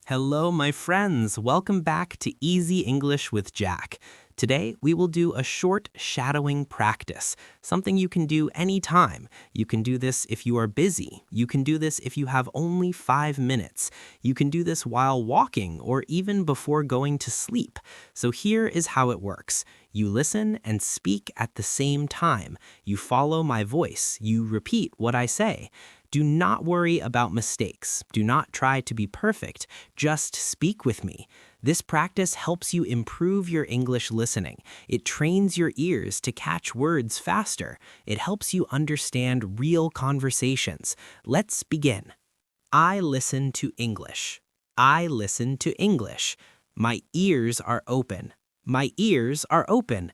Hello, my friends. Welcome back to Easy English with Jack. Today, we will do a short shadowing practice, something you can do anytime. You can do this if you are busy. You can do this if you have only 5 minutes. You can do this while walking or even before going to sleep. So here is how it works. You listen and speak at the same time. You follow my voice. You repeat what I say. Do not worry about mistakes. Do not try to be perfect. Just speak with me. This practice helps you improve your English listening. It trains your ears to catch words faster. It helps you understand real conversations. Let's begin. I listen to English. I listen to English. My ears are open. My ears are open.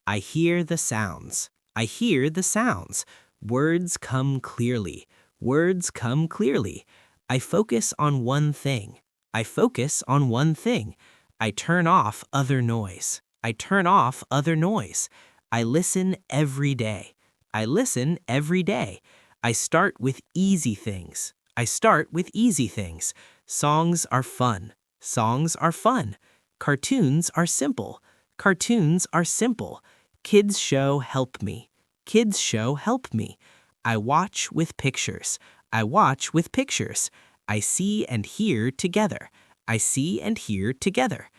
I hear the sounds. I hear the sounds. Words come clearly. Words come clearly. I focus on one thing. I focus on one thing. I turn off other noise. I turn off other noise. I listen every day. I listen every day. I start with easy things. I start with easy things. Songs are fun. Songs are fun. Cartoons are simple. Cartoons are simple. Kids show help me. Kids show help me. I watch with pictures. I watch with pictures. I see and hear together. I see and hear together.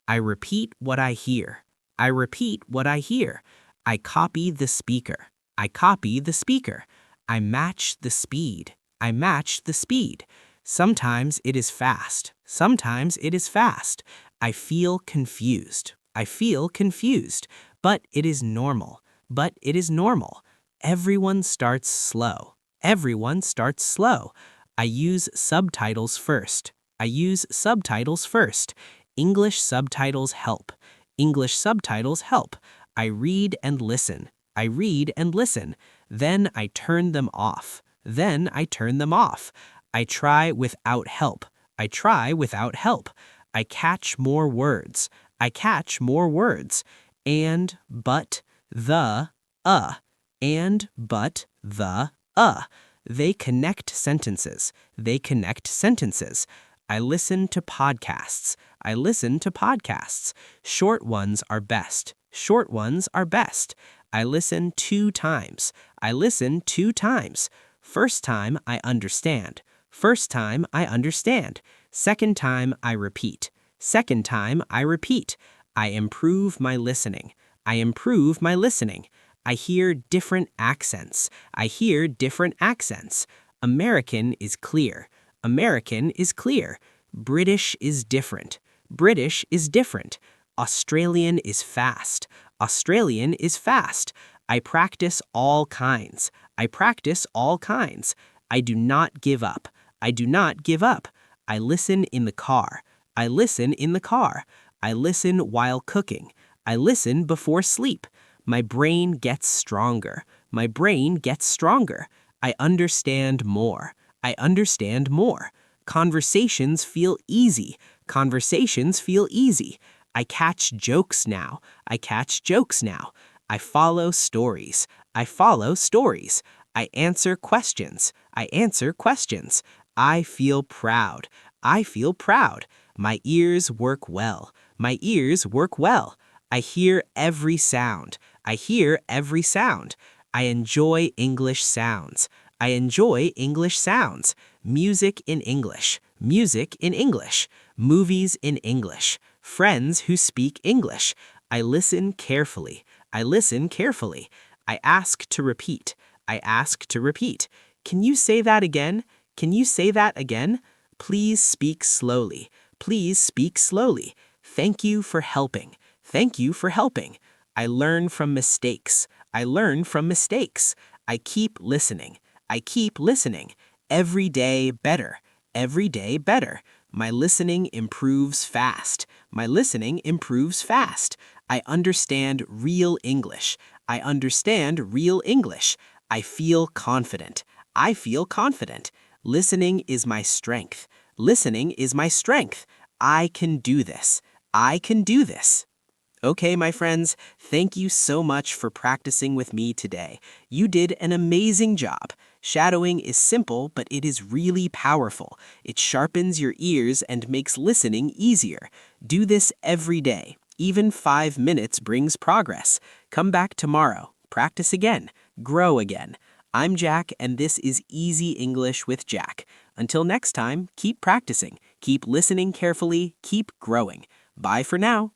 I repeat what I hear. I repeat what I hear. I copy the speaker. I copy the speaker. I match the speed. I match the speed. Sometimes it is fast. Sometimes it is fast. I feel confused. I feel confused. But it is normal. But it is normal. Everyone starts slow. Everyone starts slow. I use subtitles first. I use subtitles first. English subtitles help. English subtitles help. I read and listen. I read and listen. Then I turn them off. Then I turn them off. I try without help. I try without help. I catch more words. I catch more words. And, but, the, and, but, the, They connect sentences. They connect sentences. I listen to podcasts. I listen to podcasts. Short ones are best. Short ones are best. I listen 2 times. I listen 2 times. First time I understand. First time I understand. Second time I repeat. Second time I repeat. I improve my listening. I improve my listening. I hear different accents. I hear different accents. American is clear. American is clear. British is different. British is different. Australian is fast. Australian is fast. I practice all kinds. I practice all kinds. I do not give up. I do not give up. I listen in the car. I listen in the car. I listen while cooking. I listen before sleep. My brain gets stronger. My brain gets stronger. I understand more. I understand more. Conversations feel easy. Conversations feel easy. I catch jokes now. I catch jokes now. I follow stories. I follow stories. I answer questions. I answer questions. I feel proud. I feel proud. My ears work well. My ears work well. I hear every sound. I hear every sound. I enjoy English sounds. I enjoy English sounds. Music in English. Music in English. Movies in English. Friends who speak English. I listen carefully. I listen carefully. I ask to repeat. I ask to repeat. Can you say that again? Can you say that again? Please speak slowly. Please speak slowly. Thank you for helping. Thank you for helping. I learn from mistakes. I learn from mistakes. I keep listening. I keep listening. Every day better. Every day better. My listening improves fast. My listening improves fast. I understand real English. I understand real English. I feel confident. I feel confident. Listening is my strength. Listening is my strength. I can do this. I can do this. Okay, my friends, thank you so much for practicing with me today. You did an amazing job. Shadowing is simple, but it is really powerful. It sharpens your ears and makes listening easier. Do this every day. Even 5 minutes brings progress. Come back tomorrow. Practice again. Grow again. I'm Jack, and this is Easy English with Jack. Until next time, keep practicing, keep listening carefully, keep growing. Bye for now.